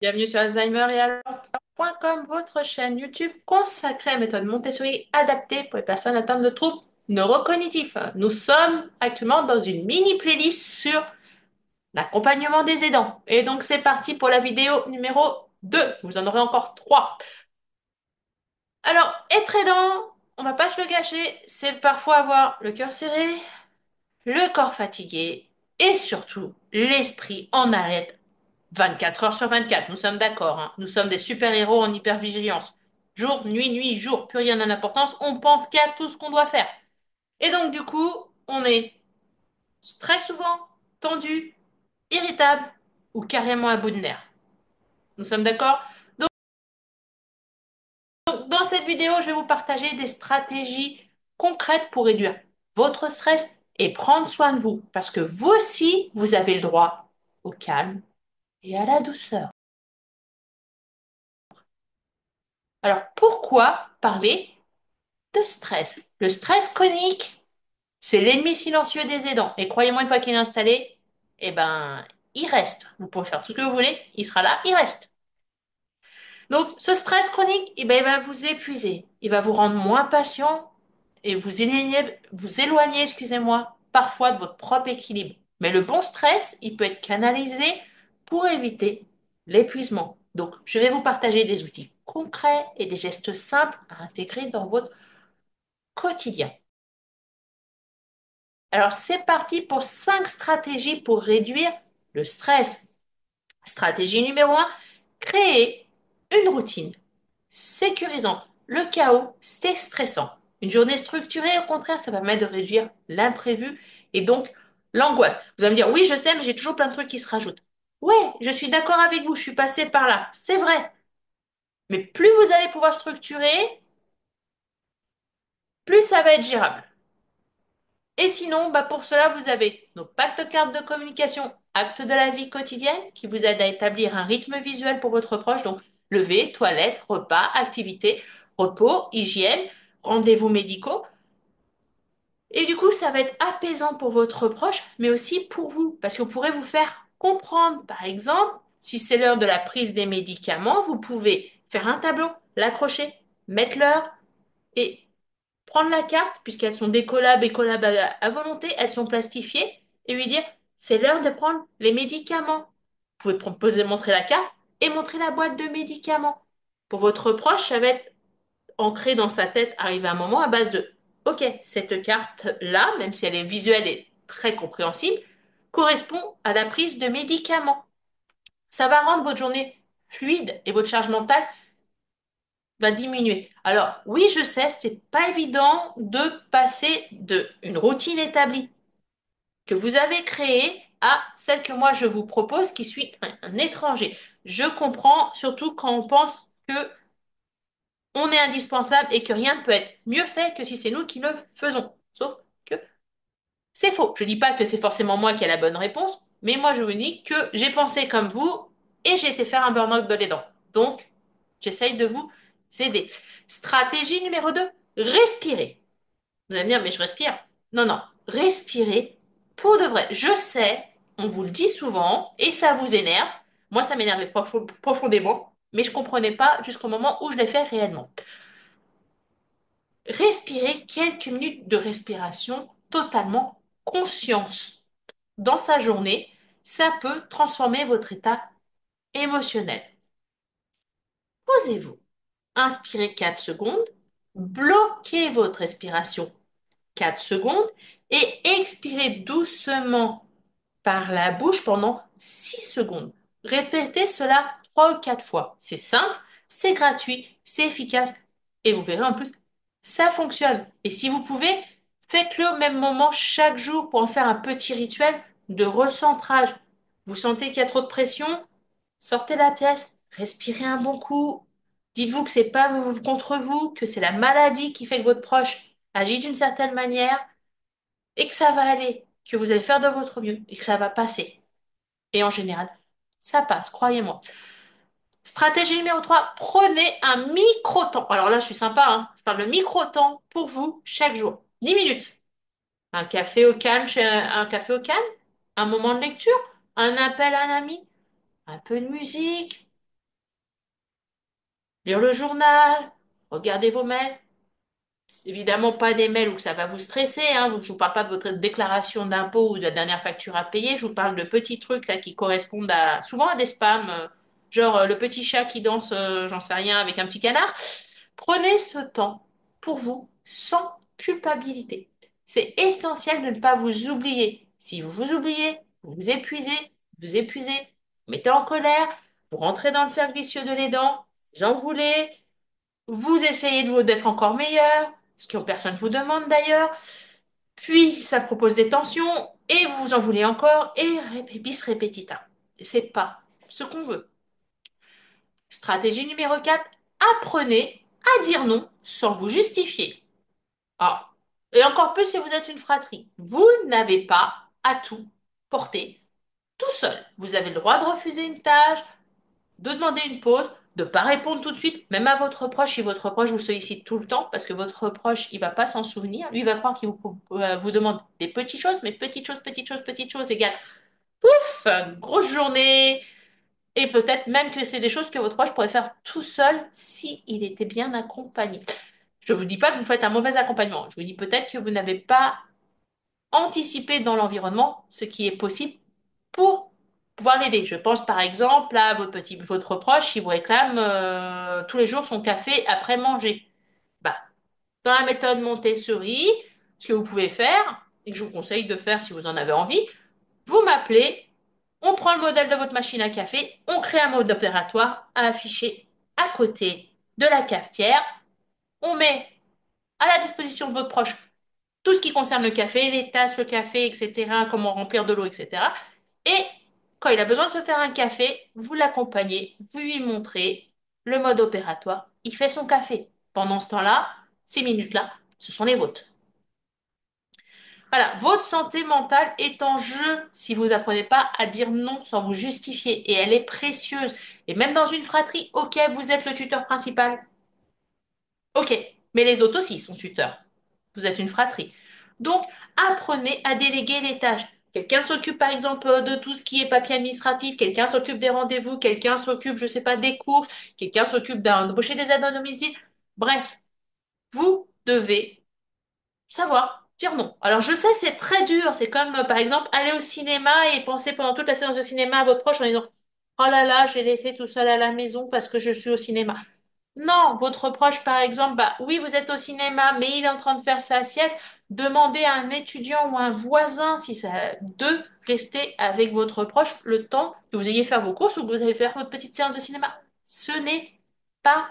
Bienvenue sur Alzheimer et alors.com, votre chaîne YouTube consacrée à la méthode Montessori adaptée pour les personnes atteintes de troubles neurocognitifs. Nous sommes actuellement dans une mini playlist sur l'accompagnement des aidants. Et donc c'est parti pour la vidéo numéro 2. Vous en aurez encore 3. Alors, être aidant, on va pas se le cacher, c'est parfois avoir le cœur serré, le corps fatigué et surtout l'esprit en alerte 24 heures sur 24, nous sommes d'accord, hein. Nous sommes des super-héros en hypervigilance. Jour, nuit, jour, plus rien n'a d'importance, on pense qu'à tout ce qu'on doit faire. Et donc, du coup, on est très souvent tendu, irritable ou carrément à bout de nerfs. Nous sommes d'accord? Donc, dans cette vidéo, je vais vous partager des stratégies concrètes pour réduire votre stress et prendre soin de vous. Parce que vous aussi, vous avez le droit au calme et à la douceur. Alors, pourquoi parler de stress? Le stress chronique, c'est l'ennemi silencieux des aidants. Et croyez-moi, une fois qu'il est installé, eh ben, il reste. Vous pouvez faire tout ce que vous voulez, il sera là, il reste. Donc, ce stress chronique, eh ben, il va vous épuiser. Il va vous rendre moins patient et vous éloigner, excusez-moi, parfois de votre propre équilibre. Mais le bon stress, il peut être canalisé pour éviter l'épuisement. Donc, je vais vous partager des outils concrets et des gestes simples à intégrer dans votre quotidien. Alors, c'est parti pour 5 stratégies pour réduire le stress. Stratégie numéro un, créer une routine sécurisant. Le chaos, c'est stressant. Une journée structurée, au contraire, ça permet de réduire l'imprévu et donc l'angoisse. Vous allez me dire, oui, je sais, mais j'ai toujours plein de trucs qui se rajoutent. Ouais, je suis d'accord avec vous, je suis passée par là, c'est vrai. Mais plus vous allez pouvoir structurer, plus ça va être gérable. Et sinon, bah pour cela, vous avez nos pactes cartes de communication, actes de la vie quotidienne, qui vous aident à établir un rythme visuel pour votre proche. Donc, lever, toilette, repas, activité, repos, hygiène, rendez-vous médicaux. Et du coup, ça va être apaisant pour votre proche, mais aussi pour vous, parce que vous pourrez vous faire comprendre. Par exemple, si c'est l'heure de la prise des médicaments, vous pouvez faire un tableau, l'accrocher, mettre l'heure et prendre la carte, puisqu'elles sont décollables et collables à volonté, elles sont plastifiées, et lui dire, c'est l'heure de prendre les médicaments. Vous pouvez montrer la carte et montrer la boîte de médicaments. Pour votre proche, ça va être ancré dans sa tête, arriver à un moment à base de, OK, cette carte-là, même si elle est visuelle et très compréhensible, correspond à la prise de médicaments. Ça va rendre votre journée fluide et votre charge mentale va diminuer. Alors, oui, je sais, c'est pas évident de passer de une routine établie que vous avez créée à celle que moi je vous propose, qui suis un étranger. Je comprends, surtout quand on pense que on est indispensable et que rien ne peut être mieux fait que si c'est nous qui le faisons. Sauf que c'est faux. Je dis pas que c'est forcément moi qui ai la bonne réponse, mais moi je vous dis que j'ai pensé comme vous et j'ai été faire un burn-out de les dents. Donc, j'essaye de vous aider. Stratégie numéro 2, respirer. Vous allez me dire, mais je respire. Non, non, respirez pour de vrai. Je sais, on vous le dit souvent et ça vous énerve. Moi, ça m'énervait profondément, mais je comprenais pas jusqu'au moment où je l'ai fait réellement. Respirez quelques minutes de respiration totalement conscience dans sa journée, ça peut transformer votre état émotionnel. Posez-vous. Inspirez 4 secondes, bloquez votre respiration 4 secondes et expirez doucement par la bouche pendant 6 secondes. Répétez cela 3 ou 4 fois. C'est simple, c'est gratuit, c'est efficace et vous verrez en plus, ça fonctionne. Et si vous pouvez, faites-le au même moment chaque jour pour en faire un petit rituel de recentrage. Vous sentez qu'il y a trop de pression? Sortez la pièce, respirez un bon coup. Dites-vous que c'est pas contre vous, que c'est la maladie qui fait que votre proche agit d'une certaine manière et que ça va aller, que vous allez faire de votre mieux et que ça va passer. Et en général, ça passe, croyez-moi. Stratégie numéro 3, prenez un micro-temps. Alors là, je suis sympa, hein. Je parle de micro-temps pour vous chaque jour. 10 minutes. Un café au calme, un café au calme, un moment de lecture, un appel à un ami, un peu de musique. lire le journal, regarder vos mails. Évidemment, pas des mails où ça va vous stresser, hein. Je ne vous parle pas de votre déclaration d'impôt ou de la dernière facture à payer. Je vous parle de petits trucs là qui correspondent souvent à des spams, genre le petit chat qui danse, j'en sais rien, avec un petit canard. Prenez ce temps pour vous sans culpabilité. C'est essentiel de ne pas vous oublier. Si vous vous oubliez, vous épuisez, vous mettez en colère, vous rentrez dans le cercle vicieux de l'aidant, vous en voulez, vous essayez d'être encore meilleur, ce que personne ne vous demande d'ailleurs, puis ça propose des tensions, et vous en voulez encore, et bis repetita. C'est pas ce qu'on veut. Stratégie numéro 4, apprenez à dire non sans vous justifier. Ah. Et encore plus si vous êtes une fratrie. Vous n'avez pas à tout porter tout seul. Vous avez le droit de refuser une tâche, de demander une pause, de ne pas répondre tout de suite, même à votre proche, si votre proche vous sollicite tout le temps, parce que votre proche, il va pas s'en souvenir. Lui, il va croire qu'il vous demande des petites choses, mais petites choses égale, pouf, grosse journée. Et peut-être même que c'est des choses que votre proche pourrait faire tout seul s'il était bien accompagné. Je ne vous dis pas que vous faites un mauvais accompagnement. Je vous dis peut-être que vous n'avez pas anticipé dans l'environnement ce qui est possible pour pouvoir l'aider. Je pense par exemple à votre proche qui vous réclame tous les jours son café après manger. Bah, dans la méthode Montessori, ce que vous pouvez faire, et que je vous conseille de faire si vous en avez envie, vous m'appelez, on prend le modèle de votre machine à café, on crée un mode opératoire à afficher à côté de la cafetière, on met à la disposition de votre proche tout ce qui concerne le café, les tasses, le café, etc., comment remplir de l'eau, etc. Et quand il a besoin de se faire un café, vous l'accompagnez, vous lui montrez le mode opératoire, il fait son café. Pendant ce temps-là, ces minutes-là, ce sont les vôtres. Voilà, votre santé mentale est en jeu si vous n'apprenez pas à dire non sans vous justifier. Et elle est précieuse. Et même dans une fratrie, ok, vous êtes le tuteur principal. Ok, mais les autres aussi sont tuteurs. Vous êtes une fratrie. Donc, apprenez à déléguer les tâches. Quelqu'un s'occupe par exemple de tout ce qui est papier administratif, quelqu'un s'occupe des rendez-vous, quelqu'un s'occupe, je sais pas, des courses, quelqu'un s'occupe d'embaucher des aides à domicile. Bref, vous devez savoir dire non. Alors je sais, c'est très dur. C'est comme par exemple aller au cinéma et penser pendant toute la séance de cinéma à votre proche en disant, oh là là, j'ai laissé tout seul à la maison parce que je suis au cinéma. Non, votre proche, par exemple, bah oui, vous êtes au cinéma, mais il est en train de faire sa sieste. Demandez à un étudiant ou un voisin si ça de rester avec votre proche le temps que vous ayez fait vos courses ou que vous allez faire votre petite séance de cinéma. Ce n'est pas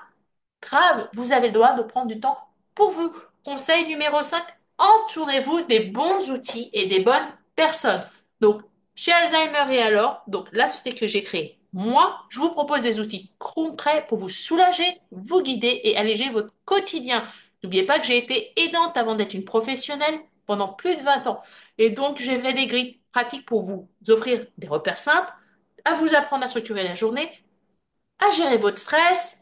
grave. Vous avez le droit de prendre du temps pour vous. Conseil numéro 5, entourez-vous des bons outils et des bonnes personnes. Donc, chez Alzheimer et alors, donc la société que j'ai créée, moi, je vous propose des outils concrets pour vous soulager, vous guider et alléger votre quotidien. N'oubliez pas que j'ai été aidante avant d'être une professionnelle pendant plus de 20 ans. Et donc, j'ai fait des grilles pratiques pour vous offrir des repères simples, à vous apprendre à structurer la journée, à gérer votre stress,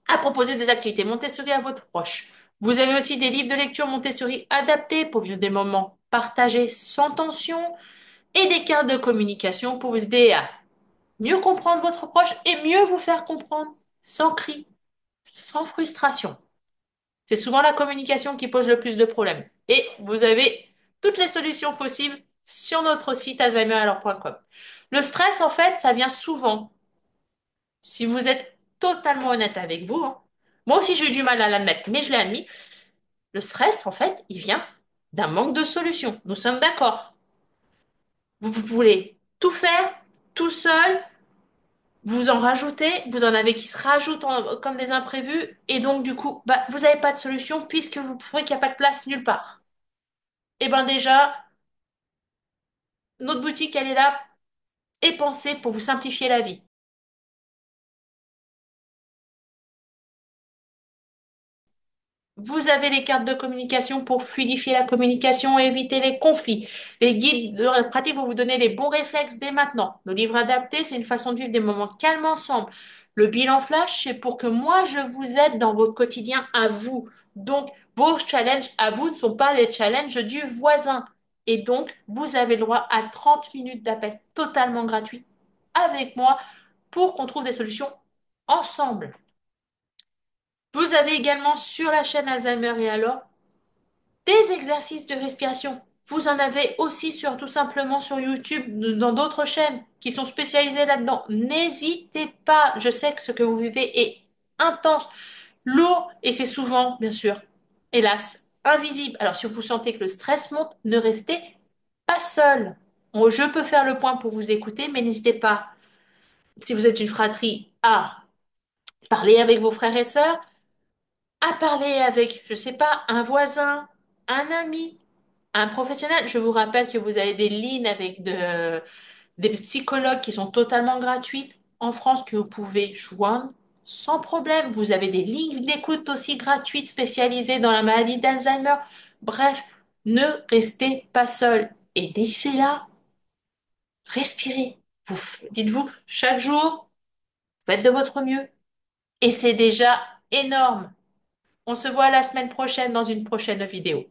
à proposer des activités Montessori à votre proche. Vous avez aussi des livres de lecture Montessori adaptés pour vivre des moments partagés sans tension et des cartes de communication pour vous aider à mieux comprendre votre proche et mieux vous faire comprendre sans cri, sans frustration. C'est souvent la communication qui pose le plus de problèmes. Et vous avez toutes les solutions possibles sur notre site alzheimeralors.com. Le stress, en fait, ça vient souvent, si vous êtes totalement honnête avec vous, hein. Moi aussi, j'ai eu du mal à l'admettre, mais je l'ai admis. Le stress, en fait, il vient d'un manque de solution. Nous sommes d'accord. Vous voulez tout faire tout seul, vous en rajoutez, vous en avez qui se rajoutent comme des imprévus, et donc du coup, bah, vous n'avez pas de solution puisque vous trouvez qu'il n'y a pas de place nulle part. Et bien déjà, notre boutique, elle est là et pensée pour vous simplifier la vie. Vous avez les cartes de communication pour fluidifier la communication et éviter les conflits. Les guides de pratique vont vous donner les bons réflexes dès maintenant. Nos livres adaptés, c'est une façon de vivre des moments calmes ensemble. Le bilan flash, c'est pour que moi, je vous aide dans votre quotidien à vous. Donc, vos challenges à vous ne sont pas les challenges du voisin. Et donc, vous avez le droit à 30 minutes d'appel totalement gratuit avec moi pour qu'on trouve des solutions ensemble. Vous avez également sur la chaîne Alzheimer et alors des exercices de respiration. Vous en avez aussi sur tout simplement sur YouTube, dans d'autres chaînes qui sont spécialisées là-dedans. N'hésitez pas. Je sais que ce que vous vivez est intense, lourd et c'est souvent, bien sûr, hélas, invisible. Alors si vous sentez que le stress monte, ne restez pas seul. Je peux faire le point pour vous écouter, mais n'hésitez pas, si vous êtes une fratrie, à parler avec vos frères et sœurs, à parler avec, je sais pas, un voisin, un ami, un professionnel. Je vous rappelle que vous avez des lignes avec des psychologues qui sont totalement gratuites en France que vous pouvez joindre sans problème. Vous avez des lignes d'écoute aussi gratuites spécialisées dans la maladie d'Alzheimer. Bref, ne restez pas seul. Et d'ici là, respirez. Dites-vous chaque jour, faites de votre mieux. Et c'est déjà énorme. On se voit la semaine prochaine dans une prochaine vidéo.